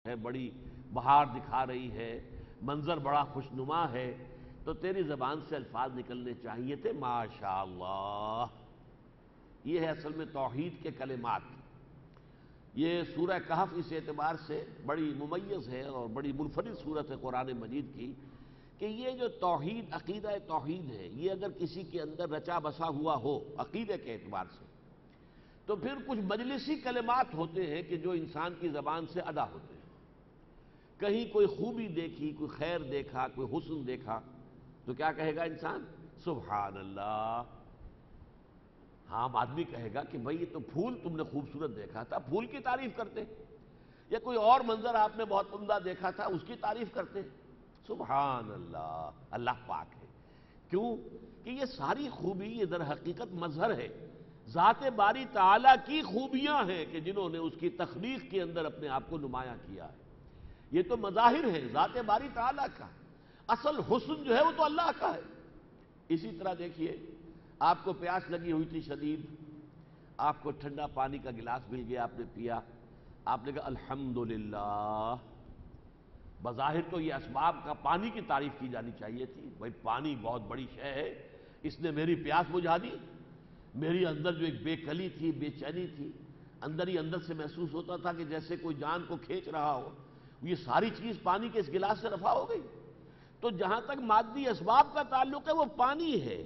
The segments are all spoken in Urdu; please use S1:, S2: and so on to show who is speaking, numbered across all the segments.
S1: ہے، بڑی بہار دکھا رہی ہے، منظر بڑا خوشنما ہے، تو تیری زبان سے الفاظ نکلنے چاہیے تھے ماشاء اللہ۔ یہ ہے اصل میں توحید کے کلمات۔ یہ سورہ کہف اس اعتبار سے بڑی ممیز ہے اور بڑی منفرد صورت ہے قرآن مجید کی کہ یہ جو توحید، عقیدہ توحید ہے، یہ اگر کسی کے اندر رچا بسا ہوا ہو عقیدے کے اعتبار سے، تو پھر کچھ مجلسی کلمات ہوتے ہیں کہ جو انسان کی زبان سے ادا ہوتے ہیں۔ کہیں کوئی خوبی دیکھی، کوئی خیر دیکھا، کوئی حسن دیکھا، تو کیا کہے گا انسان؟ سبحان اللہ۔ عام آدمی کہے گا کہ بھئی یہ تو پھول تم نے خوبصورت دیکھا تھا، پھول کی تعریف کرتے، یا کوئی اور منظر آپ نے بہت عمدہ دیکھا تھا، اس کی تعریف کرتے، سبحان اللہ، اللہ پاک ہے۔ کیوں کہ یہ ساری خوبی یہ در حقیقت مظہر ہے، ذات باری تعالیٰ کی خوبیاں ہیں کہ جنہوں نے اس کی تخلیق کے اندر اپنے آپ کو نمایاں کیا ہے۔ یہ تو مظاہر ہے ذات باری تعالیٰ کا، اصل حسن جو ہے وہ تو اللہ کا ہے۔ اسی طرح دیکھیے، آپ کو پیاس لگی ہوئی تھی شدید، آپ کو ٹھنڈا پانی کا گلاس مل گیا، آپ نے پیا، آپ نے کہا الحمدللہ۔ بظاہر تو یہ اسباب کا پانی کی تعریف کی جانی چاہیے تھی، بھائی پانی بہت بڑی شے ہے، اس نے میری پیاس بجھا دی، میری اندر جو ایک بے کلی تھی، بے چینی تھی، اندر ہی اندر سے محسوس ہوتا تھا کہ جیسے کوئی جان کو کھینچ رہا ہو، یہ ساری چیز پانی کے اس گلاس سے رفع ہو گئی۔ تو جہاں تک مادی اسباب کا تعلق ہے وہ پانی ہے۔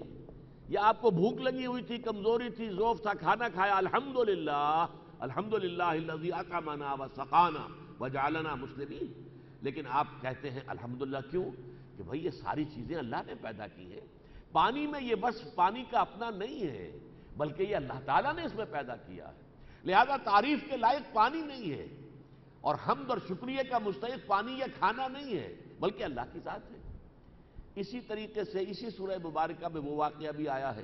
S1: یا آپ کو بھوک لگی ہوئی تھی، کمزوری تھی، ضعف تھا، کھانا کھایا، الحمدللہ، الحمدللہ الذی اطعمنا وسقانا وجعلنا مسلمین۔ لیکن آپ کہتے ہیں الحمدللہ کیوں؟ کہ بھئی یہ ساری چیزیں اللہ نے پیدا کی ہیں، پانی میں یہ بس پانی کا اپنا نہیں ہے، بلکہ یہ اللہ تعالیٰ نے اس میں پیدا کیا ہے، لہذا تعریف کے لائق پانی نہیں ہے، اور حمد اور شکریہ کا مستحق پانی یا کھانا نہیں ہے، بلکہ اللہ کی ذات ہے۔ اسی طریقے سے اسی سورہ مبارکہ میں وہ واقعہ بھی آیا ہے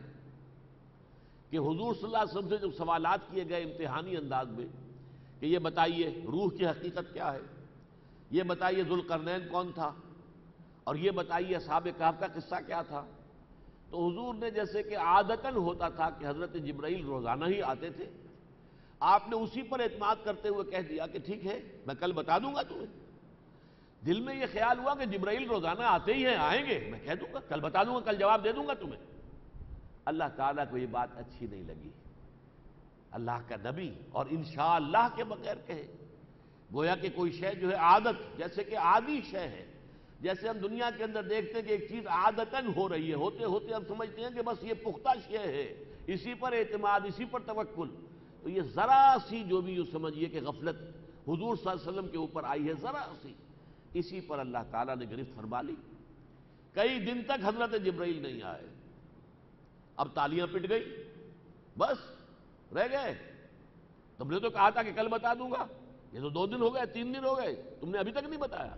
S1: کہ حضور صلی اللہ علیہ وسلم سے جب سوالات کیے گئے امتحانی انداز میں کہ یہ بتائیے روح کی حقیقت کیا ہے، یہ بتائیے ذوالقرنین کون تھا، اور یہ بتائیے اصحاب کہف کا قصہ کیا تھا، تو حضور نے جیسے کہ عادتاً ہوتا تھا کہ حضرت جبرائیل روزانہ ہی آتے تھے، آپ نے اسی پر اعتماد کرتے ہوئے کہہ دیا کہ ٹھیک ہے میں کل بتا دوں گا تمہیں۔ دل میں یہ خیال ہوا کہ جبرائیل روزانہ آتے ہی ہیں، آئیں گے، میں کہہ دوں گا، کل بتا دوں گا، کل جواب دے دوں گا تمہیں۔ اللہ تعالیٰ کو یہ بات اچھی نہیں لگی، اللہ کا نبی اور انشاءاللہ کے بغیر کہے، گویا کہ کوئی شے جو ہے عادت، جیسے کہ عادی شے ہے، جیسے ہم دنیا کے اندر دیکھتے ہیں کہ ایک چیز عادتاً ہو رہی ہے، ہوتے ہوتے ہم سمجھتے ہیں کہ بس یہ پختہ شے ہے، اسی پر اعتماد، اسی پر توکل، تو یہ ذرا سی جو بھی یوں سمجھیے کہ غفلت حضور صلی اللہ علیہ وسلم کے اوپر آئی ہے، ذرا سی، اسی پر اللہ تعالیٰ نے گرفت فرما لی۔ کئی دن تک حضرت جبرائیل نہیں آئے، اب تالیاں پٹ گئی، بس رہ گئے، تم نے تو کہا تھا کہ کل بتا دوں گا، یہ تو 2 دن ہو گئے، 3 دن ہو گئے، تم نے ابھی تک نہیں بتایا۔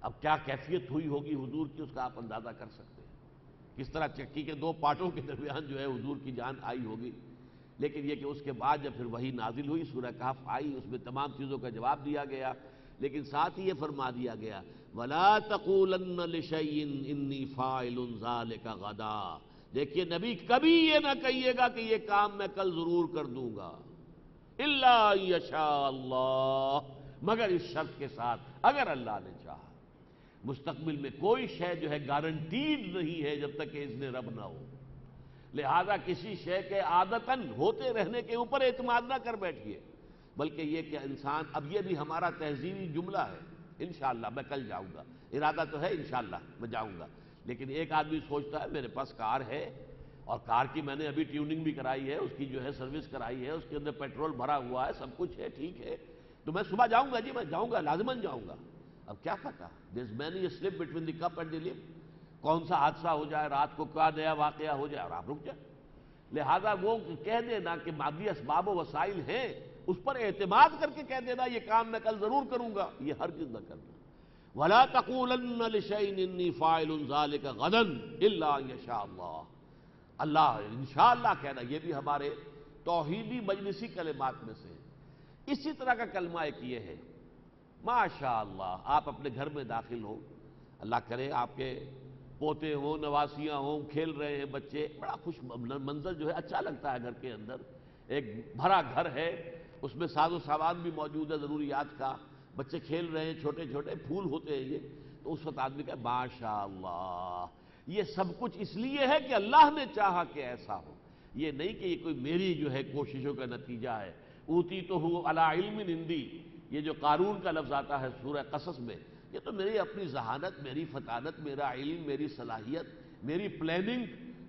S1: اب کیا کیفیت ہوئی ہوگی حضور کی، اس کا آپ اندازہ کر سکتے ہیں، کس طرح چکی کے 2 پارٹوں کے درمیان جو ہے حضور کی جان آئی ہوگی۔ لیکن یہ کہ اس کے بعد جب پھر وحی نازل ہوئی، سورہ کہف آئی، اس میں تمام چیزوں کا جواب دیا گیا، لیکن ساتھ ہی یہ فرما دیا گیا وَلَا تَقُولَنَّ لِشَيْءٍ إِنِّي فَاعِلٌ ذَلِكَ غَدًا۔ دیکھیے نبی کبھی یہ نہ کہیے گا کہ یہ کام میں کل ضرور کر دوں گا، إِلَّا أَن يَشَاءَ اللَّهُ، مگر اس شرط کے ساتھ اگر اللہ نے چاہا۔ مستقبل میں کوئی شے جو ہے گارنٹیڈ نہیں ہے جب تک کہ اذن رب نہ ہو، لہذا کسی شے کے عادتاً ہوتے رہنے کے اوپر اعتماد نہ کر بیٹھیے، بلکہ یہ کہ انسان، اب یہ بھی ہمارا تہذیبی جملہ ہے، انشاءاللہ میں کل جاؤں گا، ارادہ تو ہے انشاءاللہ میں جاؤں گا، لیکن ایک آدمی سوچتا ہے میرے پاس کار ہے، اور کار کی میں نے ابھی ٹیوننگ بھی کرائی ہے، اس کی جو ہے سروس کرائی ہے، اس کے اندر پیٹرول بھرا ہوا ہے، سب کچھ ہے، ٹھیک ہے، تو میں صبح جاؤں گا، جی میں جاؤں گا، لازماً جاؤں گا۔ اب کیا پتا، there's many a slip between the cup and the lip، کون سا حادثہ ہو جائے، رات کو کیا نیا واقعہ ہو جائے اور آپ رک جائیں۔ لہذا وہ کہہ دینا کہ مادی اسباب و وسائل ہیں، اس پر اعتماد کر کے کہہ دینا یہ کام میں کل ضرور کروں گا، یہ ہرگز نہ کرنا۔ وَلَا تَقُولَنَّ لِشَيْءٍ إِنِّي فَاعِلٌ ذَلِكَ غَدًا إِلَّا أَن يَشَاءَ اللَّهُ، اللہ انشاءاللہ کہنا، یہ بھی ہمارے توحیدی مجلسی کلمات میں سے ہے۔ اسی طرح کا کلمہ ایک یہ ہے، ماشاءاللہ، آپ اپنے گھر میں داخل ہو، اللہ کرے آپ کے پوتے ہوں، نواسیاں ہوں، کھیل رہے ہیں بچے، بڑا خوش منظر جو ہے اچھا لگتا ہے، گھر کے اندر ایک بھرا گھر ہے، اس میں ساز و سامان بھی موجود ہے ضروریات کا، بچے کھیل رہے ہیں، چھوٹے چھوٹے پھول ہوتے ہیں یہ، تو اس وقت آدمی کہے ماشاء اللہ، یہ سب کچھ اس لیے ہے کہ اللہ نے چاہا کہ ایسا ہو، یہ نہیں کہ یہ کوئی میری جو ہے کوششوں کا نتیجہ ہے۔ اوتیتہ علی علم عندی، یہ جو قارون کا لفظ آتا ہے سورہ قصص میں، یہ تو میری اپنی ذہانت، میری فطانت، میرا علم، میری صلاحیت، میری پلاننگ،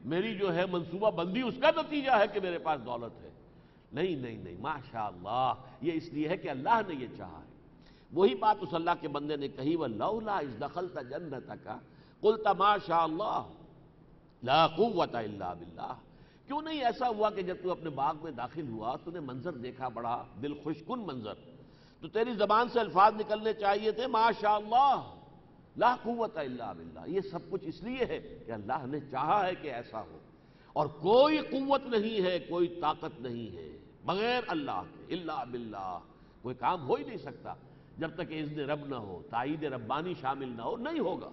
S1: میری جو ہے منصوبہ بندی، اس کا نتیجہ ہے کہ میرے پاس دولت ہے۔ نہیں نہیں نہیں، ماشاءاللہ، یہ اس لیے ہے کہ اللہ نے یہ چاہا ہے۔ وہی بات اس اللہ کے بندے نے کہی، وَلَوْلَا إِذْ دَخَلْتَ جَنَّتَكَ قُلْتَ مَا شَاءَ اللَّهُ لَا قُوَّةَ إِلَّا بِاللَّهِ۔ کیوں نہیں ایسا ہوا کہ جب تو اپنے باغ میں داخل ہوا تو نے منظر دیکھا، بڑا دل خوش کن منظر، تو تیری زبان سے الفاظ نکلنے چاہیے تھے ما شاء اللہ لا قوت الا باللہ، یہ سب کچھ اس لیے ہے کہ اللہ نے چاہا ہے کہ ایسا ہو، اور کوئی قوت نہیں ہے، کوئی طاقت نہیں ہے بغیر اللہ کے، الا باللہ، کوئی کام ہو ہی نہیں سکتا جب تک کہ اذن رب نہ ہو، تائید ربانی شامل نہ ہو، نہیں ہوگا۔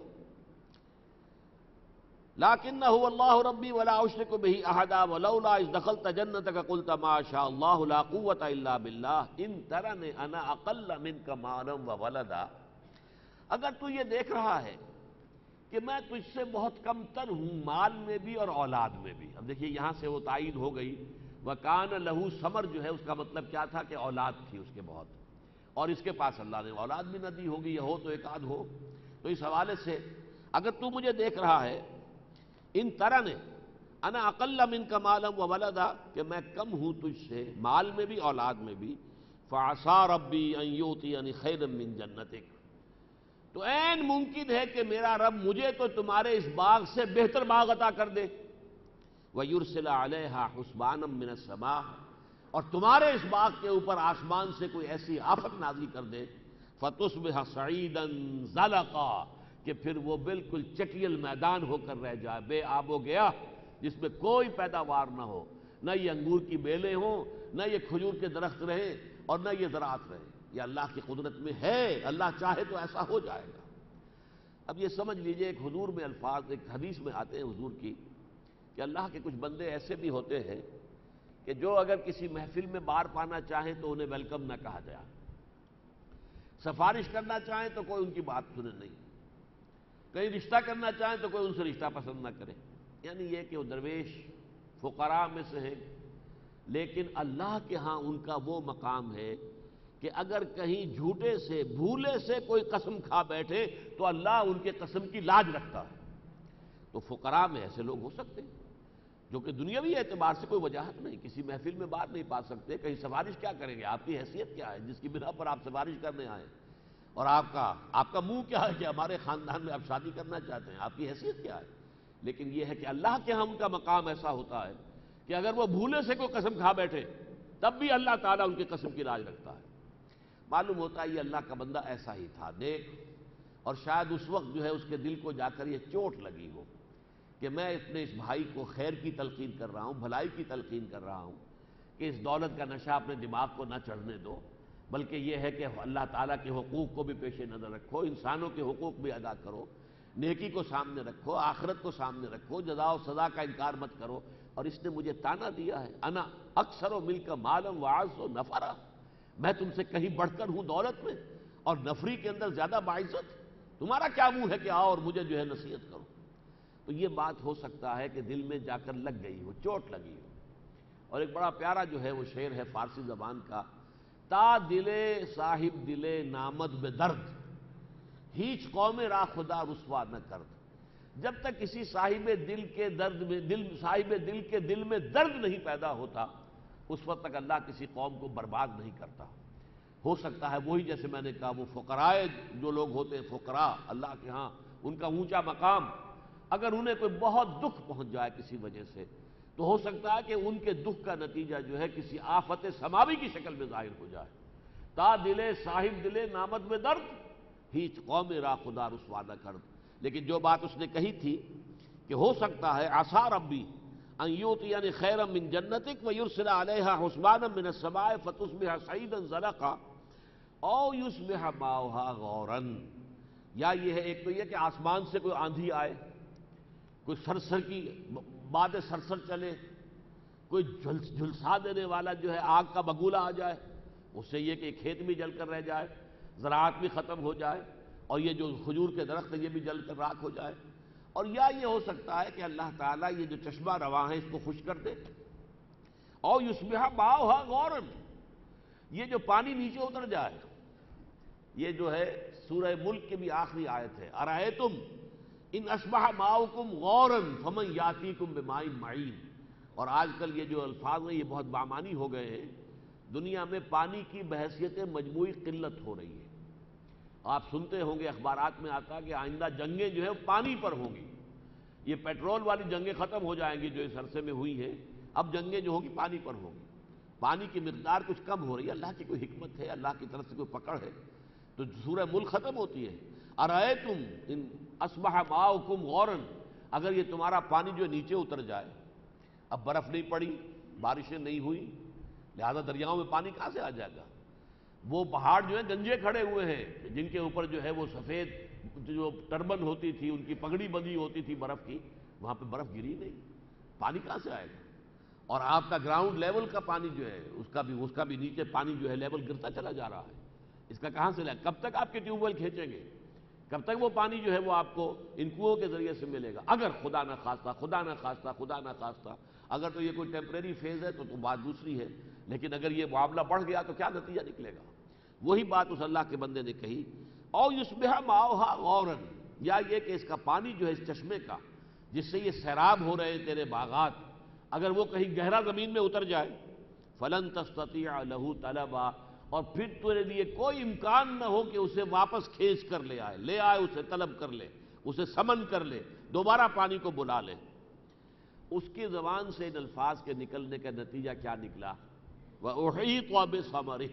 S1: لکنہ اللہ ربی ولا اشرک بہ احدا ولولا اذ دخلت جنتک قلت ما شاء اللہ لا قوت الا باللہ ان ترنی انا اقل منک مالا وولدا۔ اگر تو یہ دیکھ رہا ہے کہ میں تجھ سے بہت کم تر ہوں، مال میں بھی اور اولاد میں بھی، اب دیکھیے یہاں سے وہ تائید ہو گئی، وَكَانَ لَهُ ثَمَر، جو ہے اس کا مطلب کیا تھا کہ اولاد تھی اس کے بہت، اور اس کے پاس اللہ نے اولاد بھی نہ دی ہوگی، یا ہو تو ایک آدھ ہو، تو اس حوالے سے اگر تو مجھے دیکھ رہا ہے، ان ترنے انا اقل منک مالا وولدا، کہ میں کم ہوں تجھ سے مال میں بھی اولاد میں بھی، فعسى ربی ان یؤتینی خیرا من جنتک، تو عین ممکن ہے کہ میرا رب مجھے تو تمہارے اس باغ سے بہتر باغ عطا کر دے، وَيُرْسِلَ عَلَيْهَا حُسْبَانًا مِّنَ السَّمَاءِ، اور تمہارے اس باغ کے اوپر آسمان سے کوئی ایسی آفت نازل کر دے، فَتُصْبِحَ صَعِيدًا زَلَقًا، کہ پھر وہ بالکل چٹیل میدان ہو کر رہ جائے، بے آب و گیا، جس میں کوئی پیداوار نہ ہو، نہ یہ انگور کی بیلیں ہوں، نہ یہ کھجور کے درخت رہیں، اور نہ یہ زراعت رہے۔ یہ اللہ کی قدرت میں ہے، اللہ چاہے تو ایسا ہو جائے گا۔ اب یہ سمجھ لیجئے، ایک حضور میں الفاظ ایک حدیث میں آتے ہیں حضور کی، کہ اللہ کے کچھ بندے ایسے بھی ہوتے ہیں کہ جو اگر کسی محفل میں بار پانا چاہیں تو انہیں ویلکم نہ کہا جائے، سفارش کرنا چاہیں تو کوئی ان کی بات سنے نہیں، کہیں رشتہ کرنا چاہیں تو کوئی ان سے رشتہ پسند نہ کرے، یعنی یہ کہ وہ درویش فقراء میں سے ہیں، لیکن اللہ کے ہاں ان کا وہ مقام ہے کہ اگر کہیں جھوٹے سے بھولے سے کوئی قسم کھا بیٹھے تو اللہ ان کے قسم کی لاج رکھتا ہے۔ تو فقراء میں ایسے لوگ ہو سکتے ہیں جو کہ دنیاوی اعتبار سے کوئی وجاہت نہیں، کسی محفل میں بات نہیں پا سکتے، کہیں سفارش کیا کریں گے، آپ کی حیثیت کیا ہے جس کی بنا پر آپ سفارش کرنے آئے، اور آپ کا منہ کیا ہے کہ ہمارے خاندان میں آپ شادی کرنا چاہتے ہیں، آپ کی حیثیت کیا ہے۔ لیکن یہ ہے کہ اللہ کے ہاں ان کا مقام ایسا ہوتا ہے کہ اگر وہ بھولے سے کوئی قسم کھا بیٹھے تب بھی اللہ تعالیٰ ان کی قسم کی لاج رکھتا ہے۔ معلوم ہوتا ہے یہ اللہ کا بندہ ایسا ہی تھا نیک، اور شاید اس وقت جو ہے اس کے دل کو جا کر یہ چوٹ لگی ہو کہ میں اپنے اس بھائی کو خیر کی تلقین کر رہا ہوں، بھلائی کی تلقین کر رہا ہوں، کہ اس دولت کا نشہ اپنے دماغ کو نہ چڑھنے دو، بلکہ یہ ہے کہ اللہ تعالیٰ کے حقوق کو بھی پیش نظر رکھو، انسانوں کے حقوق بھی ادا کرو، نیکی کو سامنے رکھو، آخرت کو سامنے رکھو، جزا و سزا کا انکار مت کرو۔ اور اس نے مجھے تانا دیا ہے، انا اکثر و مل کا مالم واعظ و نفرا، میں تم سے کہیں بڑھ کر ہوں دولت میں، اور نفری کے اندر زیادہ باعزت، تمہارا کیا منہ ہے کہ آؤ اور مجھے جو ہے نصیحت کرو۔ تو یہ بات ہو سکتا ہے کہ دل میں جا کر لگ گئی ہو، چوٹ لگی ہو۔ اور ایک بڑا پیارا جو ہے وہ شعر ہے فارسی زبان کا، تا دلے صاحب دلے نامد بے درد، ہیچ قوم را خدا رسوا نہ کرد۔ جب تک کسی صاحب دل کے درد میں صاحب دل کے دل میں درد نہیں پیدا ہوتا، اس وقت تک اللہ کسی قوم کو برباد نہیں کرتا۔ ہو سکتا ہے وہی جیسے میں نے کہا وہ فقراء جو لوگ ہوتے ہیں، فقراء اللہ کے ہاں ان کا اونچا مقام، اگر انہیں کوئی بہت دکھ پہنچ جائے کسی وجہ سے تو ہو سکتا ہے کہ ان کے دکھ کا نتیجہ جو ہے کسی آفت سماوی کی شکل میں ظاہر ہو جائے۔ تا دلے صاحب دلے نامد میں درد، ہیچ قوم را خدا رسوا نہ کرد۔ لیکن جو بات اس نے کہی تھی کہ ہو سکتا ہے عسیٰ ربی ان یؤتینی خیرا من جنتک ویرسل علیہا حسبانا من السماء فتصبح صعیدا زلقا او یصبح ماؤہا غورا، یا یہ ہے ایک تو یہ کہ آسمان سے کوئی آندھی آئے، کوئی سرسر کی باد سرسر چلے، کوئی جھلسا دینے والا جو ہے آگ کا بگولہ آ جائے، اس سے یہ کہ کھیت بھی جل کر رہ جائے، زراعت بھی ختم ہو جائے اور یہ جو کھجور کے درخت ہے یہ بھی جل کر راکھ ہو جائے، اور یا یہ ہو سکتا ہے کہ اللہ تعالیٰ یہ جو چشمہ رواں ہے اس کو خشک کر دے، اور یصبح ماؤہا غورا، یہ جو پانی نیچے اتر جائے۔ یہ جو ہے سورہ ملک کی بھی آخری آیت ہے، ارأیتم ان اصبح ماؤکم غورا فمن یاتیکم بماء معین۔ اور آج کل یہ جو الفاظ ہیں یہ بہت بامانی ہو گئے ہیں، دنیا میں پانی کی بحیثیت مجموعی قلت ہو رہی ہے۔ آپ سنتے ہوں گے اخبارات میں آتا کہ آئندہ جنگیں جو ہے پانی پر ہوں گی، یہ پیٹرول والی جنگیں ختم ہو جائیں گی جو اس عرصے میں ہوئی ہیں، اب جنگیں جو ہوں گی پانی پر ہوں گی، پانی کی مقدار کچھ کم ہو رہی ہے۔ اللہ کی کوئی حکمت ہے، اللہ کی طرف سے کوئی پکڑ ہے؟ تو سورہ ملک ختم ہوتی ہے، ارأیتم ان اصبح ماؤکم غورا، اگر یہ تمہارا پانی جو نیچے اتر جائے، اب برف نہیں پڑی، بارشیں نہیں ہوئی، لہذا دریاؤں میں پانی کہاں سے آ جائے گا؟ وہ پہاڑ جو ہیں گنجے کھڑے ہوئے ہیں جن کے اوپر جو ہے وہ سفید جو ٹربن ہوتی تھی، ان کی پگڑی بندھی ہوتی تھی برف کی، وہاں پہ برف گری نہیں، پانی کہاں سے آئے گا؟ اور آپ کا گراؤنڈ لیول کا پانی جو ہے اس کا بھی نیچے پانی جو ہے لیول گرتا چلا جا رہا ہے، اس کا کہاں سے لائے؟ کب تک آپ کے ٹیوب ویل کھینچیں گے؟ کب تک وہ پانی جو ہے وہ آپ کو ان کنوؤں کے ذریعے سے ملے گا؟ اگر خدا نہ خواستہ اگر تو یہ کوئی ٹیمپریری فیز ہے تو بات دوسری ہے، لیکن اگر یہ معاملہ بڑھ گیا تو کیا نتیجہ نکلے گا؟ وہی بات اس اللہ کے بندے نے کہی، او یصبح ماؤہا غورا، یا یہ کہ اس کا پانی جو ہے اس چشمے کا جس سے یہ سیراب ہو رہے ہیں تیرے باغات، اگر وہ کہیں گہرا زمین میں اتر جائے، فلن تستطیع لہ طلبا، اور پھر تیرے لیے کوئی امکان نہ ہو کہ اسے واپس کھینچ کر لے آئے اسے طلب کر لے، اسے سمن کر لے، دوبارہ پانی کو بلا لے۔ اس کی زبان سے ان الفاظ کے نکلنے کا نتیجہ کیا نکلا؟ وَأُحِيطَ بِثَمَرِهِ،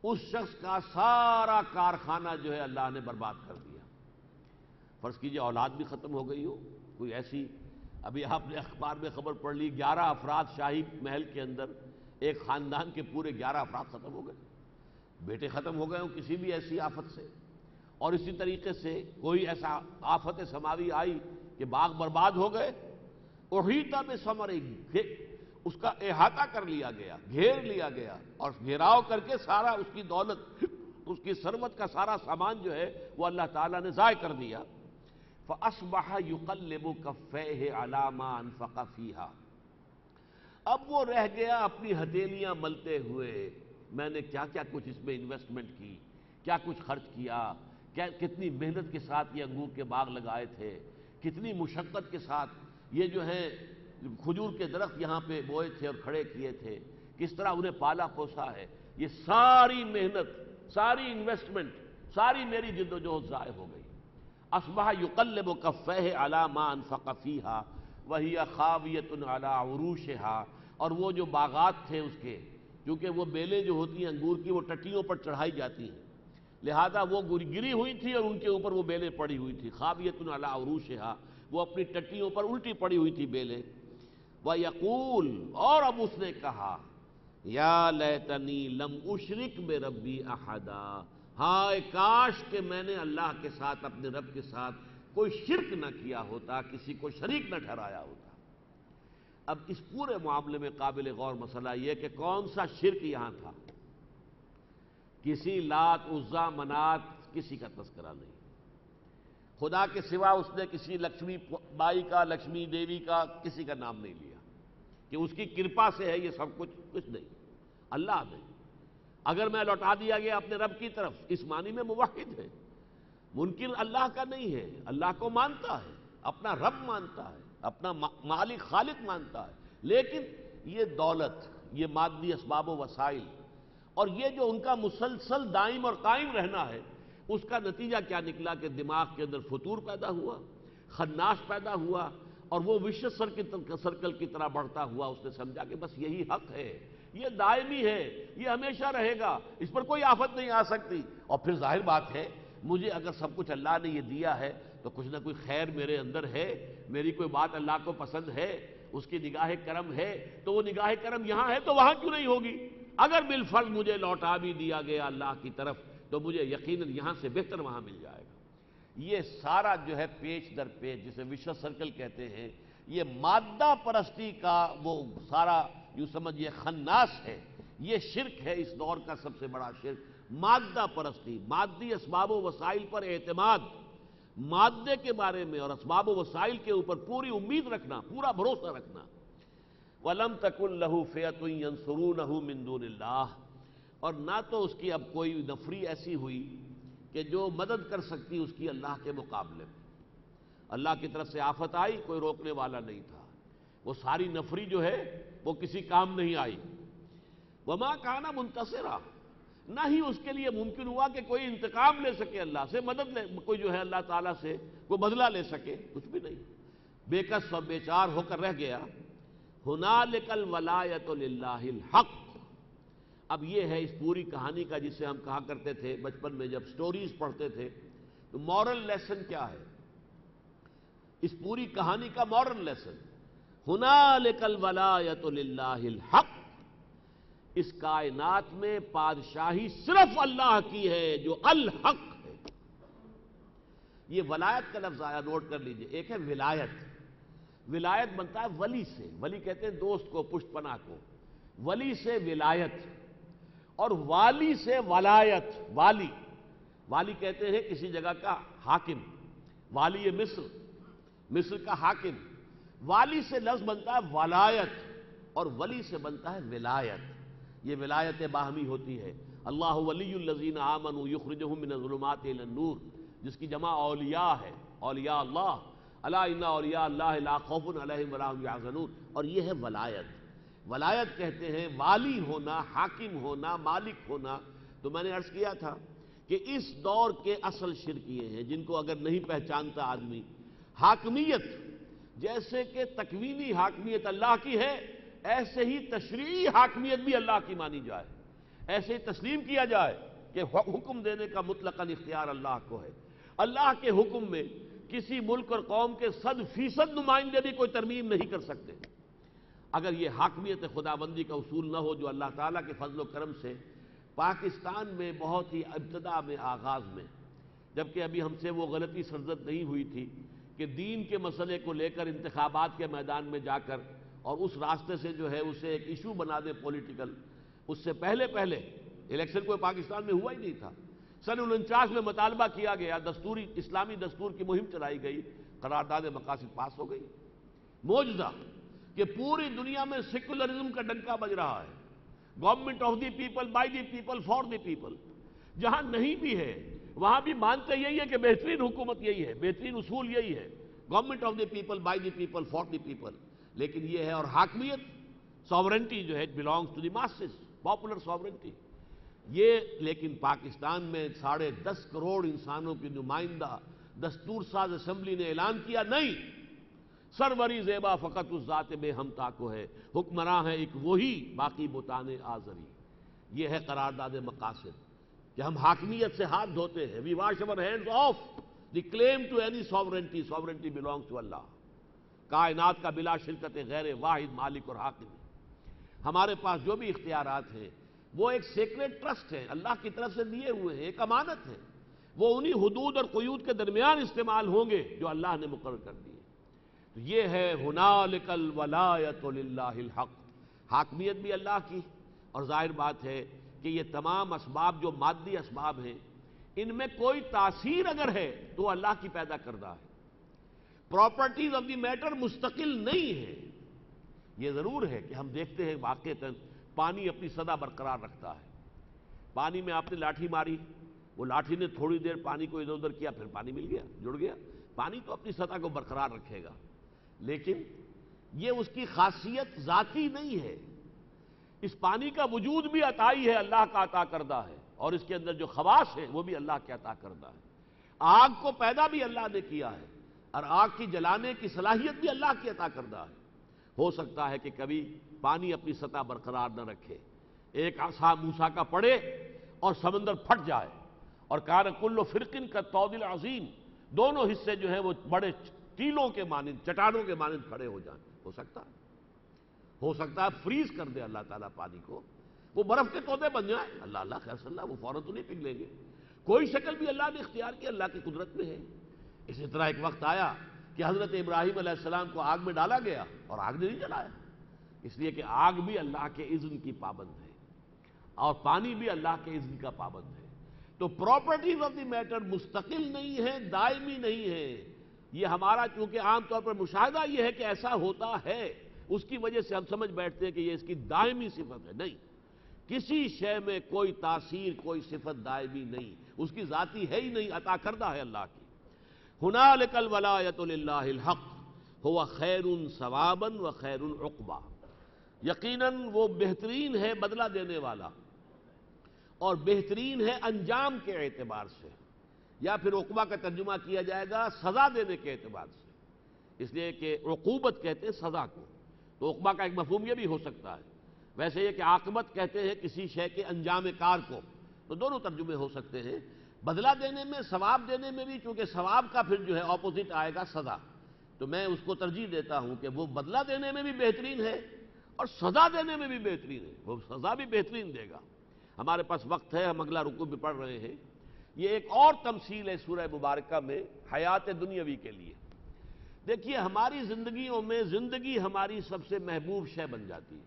S1: اس شخص کا سارا کارخانہ جو ہے اللہ نے برباد کر دیا۔ فرض کیجئے اولاد بھی ختم ہو گئی ہو، کوئی ایسی، ابھی آپ نے اخبار میں خبر پڑھ لی 11 افراد شاہی محل کے اندر، ایک خاندان کے پورے 11 افراد ختم ہو گئے، بیٹے ختم ہو گئے ہوں کسی بھی ایسی آفت سے، اور اسی طریقے سے کوئی ایسا آفت سماوی آئی کہ باغ برباد ہو گئے۔ احیط بثمرہ، اس کا احاطہ کر لیا گیا، گھیر لیا گیا، اور گھیراؤ کر کے سارا اس کی دولت، اس کی ثروت کا سارا سامان جو ہے وہ اللہ تعالیٰ نے ضائع کر دیا۔ فَأَصْبَحَ يُقَلِّبُ كَفَّيْهِ عَلَى مَا أَنفَقَ فِيهَا، اب وہ رہ گیا اپنی ہتھیلیاں ملتے ہوئے، میں نے کیا کیا کچھ اس میں انویسٹمنٹ کی، کیا کچھ خرچ کیا، کتنی محنت کے ساتھ یہ انگور کے باغ لگائے تھے، کتنی مشقت کے ساتھ یہ جو ہے کھجور کے درخت یہاں پہ بوئے تھے اور کھڑے کیے تھے، کس طرح انہیں پالا پوسا ہے، یہ ساری محنت، ساری انویسٹمنٹ، ساری میری جد و جہد ضائع ہو گئی۔ اصبح یقلب کفیہ علی ما انفق فیہا وہی خاویۃ علی عروشہا، اور وہ جو باغات تھے اس کے، کیونکہ وہ بیلیں جو ہوتی ہیں انگور کی وہ ٹٹیوں پر چڑھائی جاتی ہیں، لہذا وہ گری ہوئی تھی اور ان کے اوپر وہ بیلیں پڑی ہوئی تھی، خاویۃ علی عروشہا، وہ اپنی ٹٹیوں پر الٹی پڑی ہوئی تھی بیلیں۔ وَيَقُول، اور اب اس نے کہا، یا لیتنی لم اشرک بربی احدا، ہائے کاش کہ میں نے اللہ کے ساتھ، اپنے رب کے ساتھ کوئی شرک نہ کیا ہوتا، کسی کو شریک نہ ٹھہرایا ہوتا۔ اب اس پورے معاملے میں قابل غور مسئلہ یہ کہ کون سا شرک یہاں تھا؟ کسی لات، عزا، منات کسی کا تذکرہ نہیں، خدا کے سوا اس نے کسی لکشمی بائی کا، لکشمی دیوی کا کسی کا نام نہیں لیا کہ اس کی کرپا سے ہے یہ سب کچھ نہیں، اللہ نے۔ اگر میں لوٹا دیا گیا اپنے رب کی طرف، اس معنی میں موحد ہے، منکر اللہ کا نہیں ہے، اللہ کو مانتا ہے، اپنا رب مانتا ہے، اپنا مالک خالق مانتا ہے، لیکن یہ دولت، یہ مادی اسباب و وسائل، اور یہ جو ان کا مسلسل دائم اور قائم رہنا ہے، اس کا نتیجہ کیا نکلا کہ دماغ کے اندر فتور پیدا ہوا، خناس پیدا ہوا، اور وہ وشس سرکل کی طرح بڑھتا ہوا۔ اس نے سمجھا کہ بس یہی حق ہے، یہ دائمی ہے، یہ ہمیشہ رہے گا، اس پر کوئی آفت نہیں آ سکتی۔ اور پھر ظاہر بات ہے مجھے اگر سب کچھ اللہ نے یہ دیا ہے تو کچھ نہ کوئی خیر میرے اندر ہے، میری کوئی بات اللہ کو پسند ہے، اس کی نگاہ کرم ہے، تو وہ نگاہ کرم یہاں ہے تو وہاں کیوں نہیں ہوگی؟ اگر بالفرض مجھے لوٹا بھی دیا گیا اللہ کی طرف تو مجھے یقیناً یہاں سے بہتر وہاں مل جائے گا۔ یہ سارا جو ہے پیچ در پیچ، جسے وشس سرکل کہتے ہیں، یہ مادہ پرستی کا وہ سارا یوں سمجھئے خناس ہے، یہ شرک ہے اس دور کا سب سے بڑا شرک۔ مادہ پرستی، مادی اسباب و وسائل پر اعتماد، مادے کے بارے میں اور اسباب و وسائل کے اوپر پوری امید رکھنا، پورا بھروسہ رکھنا۔ وَلَمْ تَكُنْ لَهُ فِئَةٌ يَنْصُرُونَهُ مِن دُونِ اللَّهِ، اور نہ تو اس کی اب کوئی نفری ایسی ہوئی کہ جو مدد کر سکتی اس کی اللہ کے مقابلے میں۔ اللہ کی طرف سے آفت آئی، کوئی روکنے والا نہیں تھا، وہ ساری نفری جو ہے وہ کسی کام نہیں آئی۔ وَمَا كَانَ مُنْتَصِرًا، نہ ہی اس کے لیے ممکن ہوا کہ کوئی انتقام لے سکے اللہ سے، مدد لے، کوئی جو ہے اللہ تعالیٰ سے کوئی بدلہ لے سکے، کچھ بھی نہیں، بے کس و بیچار ہو کر رہ گیا۔ هُنَالِكَ الْوَلَایَةُ لِلَّهِ الْحَقِّ، اب یہ ہے اس پوری کہانی کا جسے ہم کہا کرتے تھے بچپن میں جب سٹوریز پڑھتے تھے تو مورل لیسن کیا ہے، اس پوری کہانی کا مورل لیسن، هُنَالِكَ الْوَلَایَةُ لِلَّهِ الْحَقِّ، اس کائنات میں بادشاہی صرف اللہ کی ہے جو الحق ہے۔ یہ ولایت کا لفظ آیا، نوٹ کر لیجئے، ایک ہے ولایت، ولایت بنتا ہے ولی سے، ولی کہتے ہیں دوست کو، پشت پناہ کو، ولی سے ولایت، اور والی سے ولایت، والی، والی کہتے ہیں کسی جگہ کا حاکم، والی مصر، مصر کا حاکم، والی سے لفظ بنتا ہے ولایت، اور ولی سے بنتا ہے ولایت، یہ ولایت باہمی ہوتی ہے۔ اللہ ولی الذین آمنوا یخرجہم من الظلمات الی النور، جس کی جمع اولیاء ہے، اولیاء اللہ، الا ان اولیاء اللہ لا خوف علیہم ولا هم یحزنون، اور یہ ہے ولایت۔ ولایت کہتے ہیں والی ہونا، حاکم ہونا، مالک ہونا۔ تو میں نے عرض کیا تھا کہ اس دور کے اصل شرک یہ ہیں جن کو اگر نہیں پہچانتا آدمی، حاکمیت جیسے کہ تکوینی حاکمیت اللہ کی ہے، ایسے ہی تشریعی حاکمیت بھی اللہ کی مانی جائے، ایسے ہی تسلیم کیا جائے کہ حکم دینے کا مطلقاً اختیار اللہ کو ہے۔ اللہ کے حکم میں کسی ملک اور قوم کے 100% نمائندے بھی کوئی ترمیم نہیں کر سکتے اگر یہ حاکمیت خداوندی کا اصول نہ ہو جو اللہ تعالیٰ کے فضل و کرم سے پاکستان میں بہت ہی ابتدا میں، آغاز میں، جبکہ ابھی ہم سے وہ غلطی سرزد نہیں ہوئی تھی کہ دین کے مسئلے کو لے کر انتخابات کے میدان میں جا کر اور اس راستے سے جو ہے اسے ایک ایشو بنا دے پولیٹیکل۔ اس سے پہلے الیکشن کوئی پاکستان میں ہوا ہی نہیں تھا۔ سن 49 میں مطالبہ کیا گیا، دستوری اسلامی دستور کی مہم چلائی گئی، قرارداد مقاصد پاس ہو گئی۔ معجزہ کہ پوری دنیا میں سیکولرزم کا ڈنکا بج رہا ہے، government of the people, by the people, for the people. جہاں نہیں بھی ہے وہاں بھی مانتے یہی ہے کہ بہترین حکومت یہی ہے، بہترین اصول یہی ہے، government of the people, by the people, for the people. لیکن یہ ہے، اور حاکمیت، ساورنٹی جو ہے belongs to the masses, popular sovereignty, یہ لیکن پاکستان میں 10.5 کروڑ انسانوں کی نمائندہ دستور ساز اسمبلی نے اعلان کیا، نہیں، سروری زیبا فقط اس ذات بے ہمتا کو ہے، حکمراں ہے ایک وہی، باقی بتانے آزری۔ یہ ہے قرارداد مقاصد کہ ہم حاکمیت سے ہاتھ دھوتے ہیں، وی wash our hands off the claim to any sovereignty, sovereignty belongs to Allah، کائنات کا بلا شرکت غیر واحد مالک اور حاکم۔ ہمارے پاس جو بھی اختیارات ہیں وہ ایک سیکریٹ ٹرسٹ ہے، اللہ کی طرف سے دیے ہوئے ہیں، ایک امانت ہے، وہ انہی حدود اور قیود کے درمیان استعمال ہوں گے جو اللہ نے مقرر کر دیے۔ تو یہ ہے ہنالک الولایۃ للہ الحق، حاکمیت بھی اللہ کی، اور ظاہر بات ہے کہ یہ تمام اسباب جو مادی اسباب ہیں ان میں کوئی تاثیر اگر ہے تو اللہ کی پیدا کردہ ہے۔ پراپرٹیز آف دی میٹر مستقل نہیں ہے۔ یہ ضرور ہے کہ ہم دیکھتے ہیں واقعتاً پانی اپنی سطح برقرار رکھتا ہے، پانی میں آپ نے لاٹھی ماری، وہ لاٹھی نے تھوڑی دیر پانی کو ادھر ادھر کیا، پھر پانی مل گیا، جڑ گیا، پانی تو اپنی سطح کو برقرار رکھے گا، لیکن یہ اس کی خاصیت ذاتی نہیں ہے۔ اس پانی کا وجود بھی عطائی ہے، اللہ کا عطا کردہ ہے، اور اس کے اندر جو خواص ہیں وہ بھی اللہ کے عطا کردہ ہے۔ آگ کو پیدا بھی اللہ نے کیا ہے، اور آگ کی جلانے کی صلاحیت بھی اللہ کی عطا کردہ ہے۔ ہو سکتا ہے کہ کبھی پانی اپنی سطح برقرار نہ رکھے، ایک عصا موسیٰ کا پڑے اور سمندر پھٹ جائے، اور کان کل فرق کالطود العظیم، دونوں حصے جو ہیں وہ بڑے ٹیلوں کے مانند، چٹانوں کے مانند کھڑے ہو جائیں، ہو سکتا ہے فریز کر دے اللہ تعالیٰ پانی کو، وہ برف کے تودے بن جائیں، اللہ خیر صلی اللہ، وہ فوراً تو نہیں پگھلیں گے، کوئی شکل بھی اللہ نے اختیار کی، اللہ کی قدرت میں ہے۔ اسی طرح ایک وقت آیا کہ حضرت ابراہیم علیہ السلام کو آگ میں ڈالا گیا اور آگ نے نہیں جلایا، اس لیے کہ آگ بھی اللہ کے اذن کی پابند ہے۔ اور پانی بھی اللہ کے اذن کا پابند ہے۔ تو پراپرٹیز آف دی میٹر مستقل نہیں ہے، دائمی نہیں ہے۔ یہ ہمارا چونکہ عام طور پر مشاہدہ یہ ہے کہ ایسا ہوتا ہے، اس کی وجہ سے ہم سمجھ بیٹھتے ہیں کہ یہ اس کی دائمی صفت ہے۔ نہیں، کسی شے میں کوئی تاثیر، کوئی صفت دائمی نہیں، اس کی ذاتی ہے ہی نہیں، عطا کردہ ہے اللہ کی۔ ہنالک الولایۃ للہ الحق هو خیر ثوابا و خیر عقبا، یقیناً وہ بہترین ہے بدلہ دینے والا اور بہترین ہے انجام کے اعتبار سے، یا پھر عقبہ کا ترجمہ کیا جائے گا سزا دینے کے اعتبار سے، اس لیے کہ عقوبت کہتے ہیں سزا کو، تو عقبہ کا ایک مفہوم یہ بھی ہو سکتا ہے۔ ویسے یہ کہ عاقبت کہتے ہیں کسی شے کے انجام کار کو، تو دونوں ترجمے ہو سکتے ہیں۔ بدلہ دینے میں، ثواب دینے میں بھی، چونکہ ثواب کا پھر جو ہے اپوزٹ آئے گا سزا، تو میں اس کو ترجیح دیتا ہوں کہ وہ بدلہ دینے میں بھی بہترین ہے اور سزا دینے میں بھی بہترین ہے، وہ سزا بھی بہترین دے گا۔ ہمارے پاس وقت ہے، ہم اگلا رکوع بھی پڑھ رہے ہیں۔ یہ ایک اور تمثیل ہے سورہ مبارکہ میں حیات دنیاوی کے لیے۔ دیکھیے ہماری زندگیوں میں زندگی ہماری سب سے محبوب شے بن جاتی ہے۔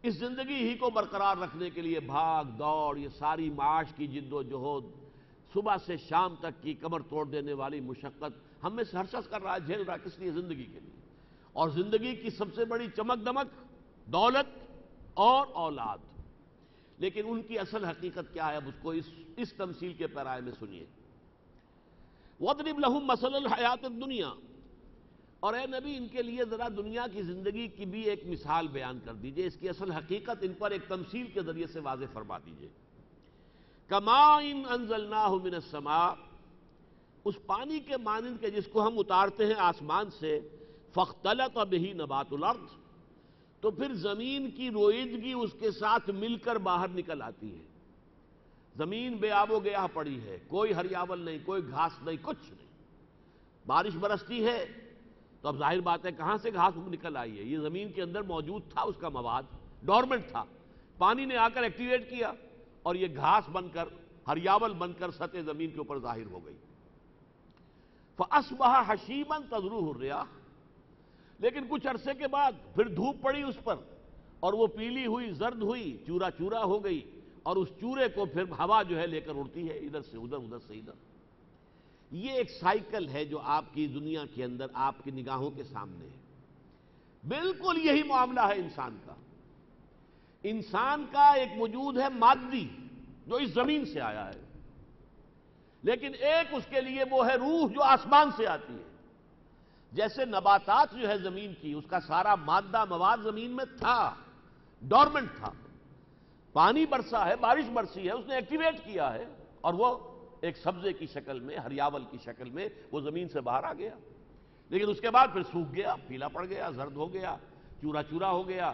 S1: اس زندگی ہی کو برقرار رکھنے کے لیے بھاگ دوڑ، یہ ساری معاش کی جد و جہد، صبح سے شام تک کی کمر توڑ دینے والی مشقت ہم میں سے ہر شخص کر رہا ہے، جھیل رہا ہے، کس لیے؟ زندگی کے لیے۔ اور زندگی کی سب سے بڑی چمک دمک دولت اور اولاد، لیکن ان کی اصل حقیقت کیا ہے؟ اب اس کو اس تمثیل کے پیرائے میں سنیے۔ وَاضْرِبْ لَهُم مَثَلَ الْحَيَاةِ الدُّنْيَا، اور اے نبی ان کے لیے ذرا دنیا کی زندگی کی بھی ایک مثال بیان کر دیجئے، اس کی اصل حقیقت ان پر ایک تمثیل کے ذریعے سے واضح فرما دیجئے۔ كَمَاءٍ أَنزَلْنَاهُ مِنَ السَّمَاءِ، اس پانی کے مانند کے جس کو ہم اتارتے ہیں آسمان سے، فَاخْتَلَطَ بِهِ نَبَاتُ الْأَرْضِ، تو پھر زمین کی روئیدگی اس کے ساتھ مل کر باہر نکل آتی ہے۔ زمین بے آب و گیاہ پڑی ہے، کوئی ہریاول نہیں، کوئی گھاس نہیں، کچھ نہیں۔ بارش برستی ہے تو اب ظاہر بات ہے کہاں سے گھاس نکل آئی ہے؟ یہ زمین کے اندر موجود تھا، اس کا مواد ڈورمنٹ تھا، پانی نے آ کر ایکٹیویٹ کیا اور یہ گھاس بن کر، ہریاول بن کر سطح زمین کے اوپر ظاہر ہو گئی۔ فَأَصْبَحَ حَشِيمًا تَذْرُوهُ الرِّيَاحُ، لیکن کچھ عرصے کے بعد پھر دھوپ پڑی اس پر اور وہ پیلی ہوئی، زرد ہوئی، چورا چورا ہو گئی، اور اس چورے کو پھر ہوا جو ہے لے کر اڑتی ہے ادھر سے ادھر، ادھر سے ادھر۔ یہ ایک سائیکل ہے جو آپ کی دنیا کے اندر آپ کی نگاہوں کے سامنے ہے۔ بالکل یہی معاملہ ہے انسان کا۔ انسان کا ایک وجود ہے مادی جو اس زمین سے آیا ہے، لیکن ایک اس کے لیے وہ ہے روح جو آسمان سے آتی ہے۔ جیسے نباتات جو ہے زمین کی، اس کا سارا مادہ مواد زمین میں تھا، ڈورمنٹ تھا، پانی برسا ہے، بارش برسی ہے، اس نے ایکٹیویٹ کیا ہے اور وہ ایک سبزے کی شکل میں، ہریاول کی شکل میں وہ زمین سے باہر آ گیا، لیکن اس کے بعد پھر سوکھ گیا، پیلا پڑ گیا، زرد ہو گیا، چورا چورا ہو گیا،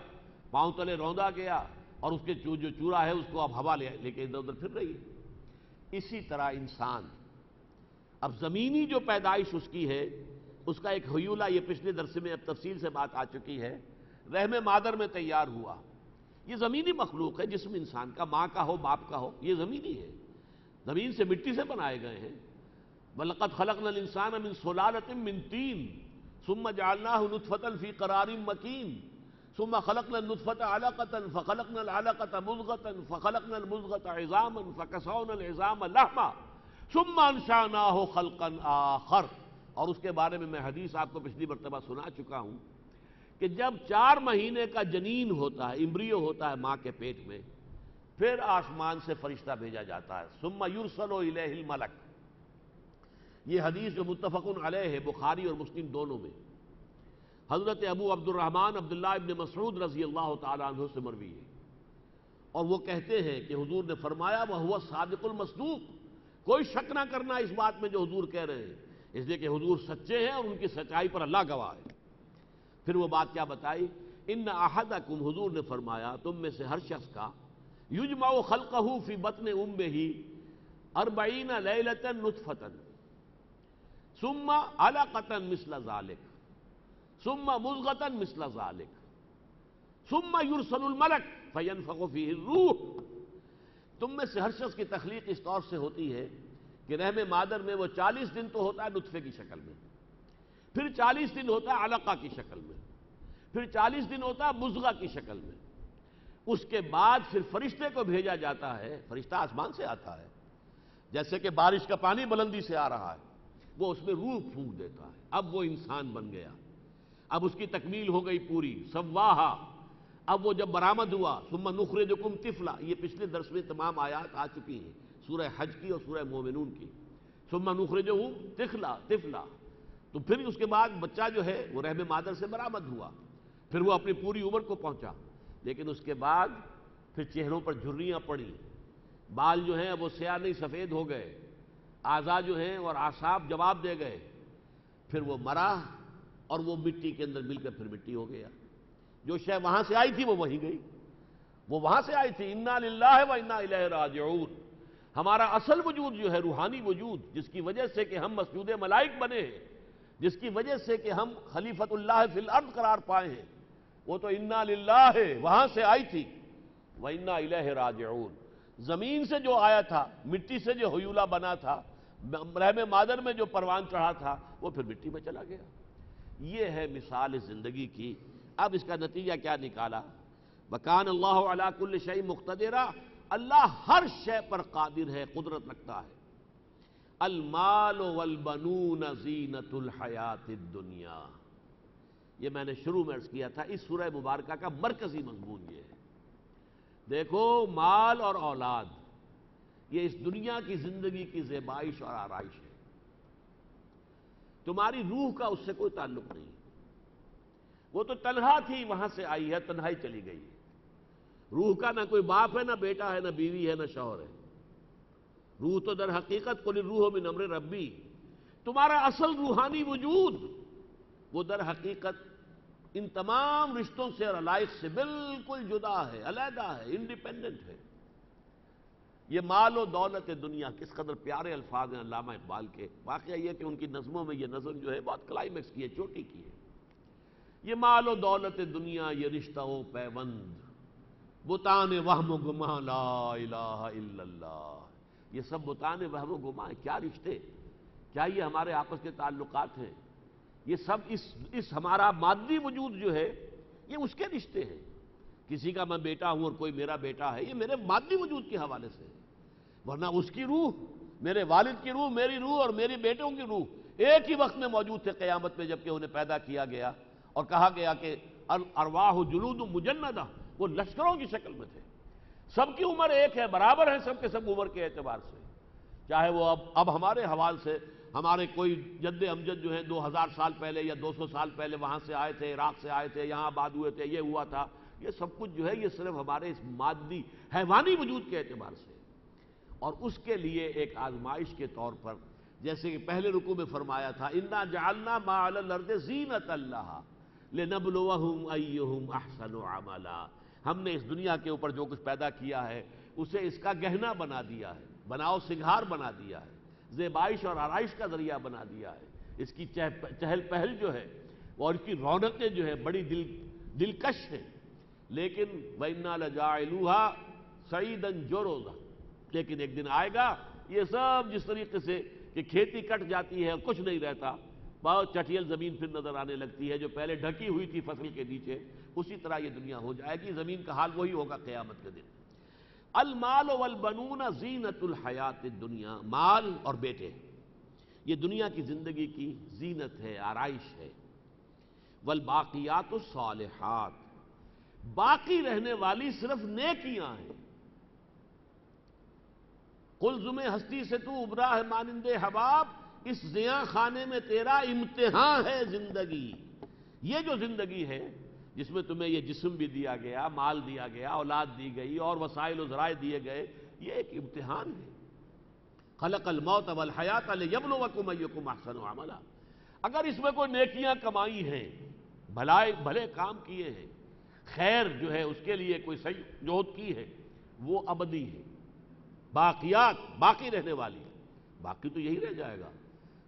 S1: پاؤں تلے روندا گیا، اور اس کے جو چورا ہے اس کو اب ہوا لے کے ادھر ادھر پھر رہی ہے۔ اسی طرح انسان، اب زمینی جو پیدائش اس کی ہے، اس کا ایک حیولہ، یہ پچھلے درس میں اب تفصیل سے بات آ چکی ہے، رحم مادر میں تیار ہوا۔ یہ زمینی مخلوق ہے، جسم انسان کا، ماں کا ہو باپ کا ہو، یہ زمینی ہے، زمین سے مٹی سے بنائے گئے ہیں۔ وَلَقَدْ خَلَقْنَا الْإِنسَانَ مِنْ صُلَالَةٍ مِنْ طِينٍ ثُمَّ جَعَلْنَاهُ نُطْفَةً فِي قَرَارٍ مَكِينٍ ثُمَّ خَلَقْنَا النُّطْفَةَ عَلَقَةً فَخَلَقْنَا الْعَلَقَةَ مُضْغَةً فَخَلَقْنَا الْمُضْغَةَ عِظَامًا فَكَسَوْنَا الْعِظَامَ لَحْمًا ثُمَّ أَنشَأْنَاهُ خَلْقًا آخَرَ۔ اور اس کے بارے میں حدیث آپ کو پچھلی مرتبہ سنا چکا ہوں کہ جب 4 مہینے کا جنین ہوتا ہے، امبریو ہوتا ہے ماں کے پیٹ میں، پھر آسمان سے فرشتہ بھیجا جاتا ہے، ثم یرسل الیہ الملک۔ یہ حدیث جو متفق علیہ ہے، بخاری اور مسلم دونوں میں، حضرت ابو عبد الرحمن عبداللہ ابن مسعود رضی اللہ تعالیٰ عنہ سے مروی ہے، اور وہ کہتے ہیں کہ حضور نے فرمایا وَهُوَ الصادق المصدوق، کوئی شک نہ کرنا اس بات میں جو حضور کہہ رہے ہیں، اس لیے کہ حضور سچے ہیں اور ان کی سچائی پر اللہ گواہ ہے۔ پھر وہ بات کیا بتائی؟ ان احدکم، حضور نے فرمایا تم میں سے ہر شخص کا، یجمع خلقہ فی بطن امہ 40 لیلۃ نطفۃ ثم علقۃ مثل ذلک ثم مضغۃ مثل ذلک ثم یرسل الملک فینفخ فیہ الروح۔ تم میں سے ہر شخص کی تخلیق اس طور سے ہوتی ہے کہ رحم مادر میں وہ 40 دن تو ہوتا ہے نطفے کی شکل میں، پھر 40 دن ہوتا ہے علقہ کی شکل میں، پھر 40 دن ہوتا ہے مضغہ کی شکل میں، اس کے بعد پھر فرشتے کو بھیجا جاتا ہے، فرشتہ آسمان سے آتا ہے، جیسے کہ بارش کا پانی بلندی سے آ رہا ہے، وہ اس میں روح پھونک دیتا ہے، اب وہ انسان بن گیا، اب اس کی تکمیل ہو گئی پوری، سواہا۔ اب وہ جب برآمد ہوا، ثم نخرجکم طفلا، یہ پچھلے درس میں تمام آیات آ چکی ہیں، سورہ حج کی اور سورہ مومنون کی، ثم نخرجہم طفلا، تو پھر اس کے بعد بچہ جو ہے وہ رحم مادر سے برآمد ہوا، پھر وہ اپنی پوری عمر کو پہنچا، لیکن اس کے بعد پھر چہروں پر جھریاں پڑیں، بال جو ہیں وہ سیاہ نہیں سفید ہو گئے، اعضاء جو ہیں اور اعصاب جواب دے گئے، پھر وہ مرا اور وہ مٹی کے اندر مل کر پھر مٹی ہو گیا۔ جو شے وہاں سے آئی تھی وہ وہیں گئی، وہ وہاں سے آئی تھی، انا للہ و انا الیہ راجعون۔ ہمارا اصل وجود جو ہے روحانی وجود، جس کی وجہ سے کہ ہم مسجود ملائک بنے ہیں، جس کی وجہ سے کہ ہم خلیفۃ اللہ فی الارض قرار پائے ہیں، وہ تو انا للہ ہے، وہاں سے آئی تھی، و انا الیہ راجعون۔ زمین سے جو آیا تھا، مٹی سے جو حیولہ بنا تھا، رحم مادر میں جو پروان چڑھا تھا، وہ پھر مٹی میں چلا گیا۔ یہ ہے مثال زندگی کی۔ اب اس کا نتیجہ کیا نکالا؟ وَكَانَ اللَّهُ عَلَىٰ كُلِّ شَيْءٍ مُقْتَدِرًا، اللہ ہر شے پر قادر ہے، قدرت رکھتا ہے۔ المال والبنون زینۃ الحیات الدنیا، یہ میں نے شروع میں عرض کیا تھا، اس سورہ مبارکہ کا مرکزی مضمون یہ ہے۔ دیکھو، مال اور اولاد یہ اس دنیا کی زندگی کی زیبائش اور آرائش ہے، تمہاری روح کا اس سے کوئی تعلق نہیں، وہ تو تنہا تھی، وہاں سے آئی ہے، تنہائی چلی گئی ہے۔ روح کا نہ کوئی باپ ہے، نہ بیٹا ہے، نہ بیوی ہے، نہ شوہر ہے۔ روح تو در حقیقت قل الروح من امر ربی، تمہارا اصل روحانی وجود وہ در حقیقت ان تمام رشتوں سے اور علائق سے بالکل جدا ہے، علیحدہ ہے، انڈیپینڈنٹ ہے۔ یہ مال و دولت دنیا، کس قدر پیارے الفاظ ہیں علامہ اقبال کے۔ واقعہ یہ کہ ان کی نظموں میں یہ نظم جو ہے بہت کلائمیکس کی ہے، چوٹی کی ہے۔ یہ مال و دولت دنیا، یہ رشتہ و پیوند، بتان وہم و گماں لا الہ الا اللہ، یہ سب بتان وہم و گماں ہیں۔ کیا رشتے، کیا یہ ہمارے آپس کے تعلقات ہیں؟ یہ سب اس ہمارا مادی وجود جو ہے یہ اس کے رشتے ہیں۔ کسی کا میں بیٹا ہوں اور کوئی میرا بیٹا ہے، یہ میرے مادی وجود کے حوالے سے ہے، ورنہ اس کی روح، میرے والد کی روح، میری روح اور میری بیٹوں کی روح ایک ہی وقت میں موجود تھے قیامت میں، جبکہ انہیں پیدا کیا گیا اور کہا گیا کہ الارواح جلود مجندہ، وہ لشکروں کی شکل میں تھے، سب کی عمر ایک ہے، برابر ہیں سب کے سب عمر کے اعتبار سے، چاہے وہ اب ہمارے حوالے سے ہمارے کوئی جد امجد جو ہیں 2000 سال پہلے یا 200 سال پہلے وہاں سے آئے تھے، عراق سے آئے تھے، یہاں آباد ہوئے تھے، یہ ہوا تھا، یہ سب کچھ جو ہے یہ صرف ہمارے اس مادی حیوانی وجود کے اعتبار سے، اور اس کے لیے ایک آزمائش کے طور پر، جیسے کہ پہلے رکوع میں فرمایا تھا، انا جعلنا ما علی الارض زینۃ لہا لنبلوہم ایہم احسن عملا، ہم نے اس دنیا کے اوپر جو کچھ پیدا کیا ہے اسے اس کا گہنا بنا دیا ہے، بناؤ سنگھار بنا دیا ہے، زیبائش اور آرائش کا ذریعہ بنا دیا ہے، اس کی چہل پہل جو ہے اور اس کی رونقیں جو ہے بڑی دلکش ہیں، لیکن وَإِنَّا لَجَاعِلُوهَا صَعِيدًا جُرُزًا، لیکن ایک دن آئے گا یہ سب جس طریقے سے کہ کھیتی کٹ جاتی ہے، کچھ نہیں رہتا، بہت چٹیل زمین پھر نظر آنے لگتی ہے جو پہلے ڈھکی ہوئی تھی فصل کے نیچے، اسی طرح یہ دنیا ہو جائے گی، زمین کا حال وہی ہوگا قیامت کے دن۔ المال والبنون زینۃ الحیات الدنیا، مال اور بیٹے یہ دنیا کی زندگی کی زینت ہے، آرائش ہے۔ والباقیات الصالحات، باقی رہنے والی صرف نیکیاں ہیں۔ قلزم ہستی سے تو ابرا ہے مانند حباب، اس زیاں خانے میں تیرا امتحان ہے زندگی۔ یہ جو زندگی ہے جس میں تمہیں یہ جسم بھی دیا گیا، مال دیا گیا، اولاد دی گئی اور وسائل و ذرائع دیے گئے، یہ ایک امتحان ہے۔ خلق الموت والحیات لیبلوکم ایکم احسن عملا، اگر اس میں کوئی نیکیاں کمائی ہیں، بھلے کام کیے ہیں، خیر جو ہے اس کے لیے کوئی صحیح جہد کی ہے، وہ ابدی ہے، باقیات باقی رہنے والی، باقی تو یہی رہ جائے گا،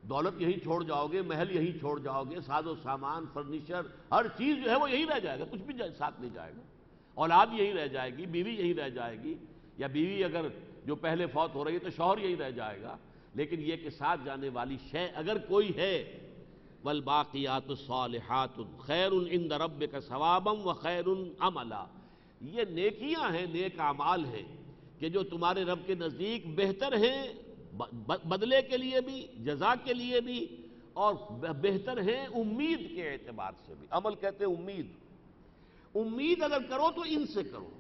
S1: دولت یہی چھوڑ جاؤ گے، محل یہی چھوڑ جاؤ گے، ساز و سامان، فرنیچر، ہر چیز جو ہے وہ یہی رہ جائے گا، کچھ بھی ساتھ نہیں جائے گا، اولاد یہی رہ جائے گی، بیوی یہی رہ جائے گی، یا بیوی اگر جو پہلے فوت ہو رہی ہے تو شوہر یہی رہ جائے گا، لیکن یہ کہ ساتھ جانے والی شے اگر کوئی ہے، والباقیات الصالحات خیر عند ربک ثوابا وخیر عملا، یہ نیکیاں ہیں، نیک اعمال ہیں کہ جو تمہارے رب کے نزدیک بہتر ہیں، بدلے کے لیے بھی، جزا کے لیے بھی، اور بہتر ہیں امید کے اعتبار سے بھی۔ عمل کہتے ہیں امید، امید اگر کرو تو ان سے کرو۔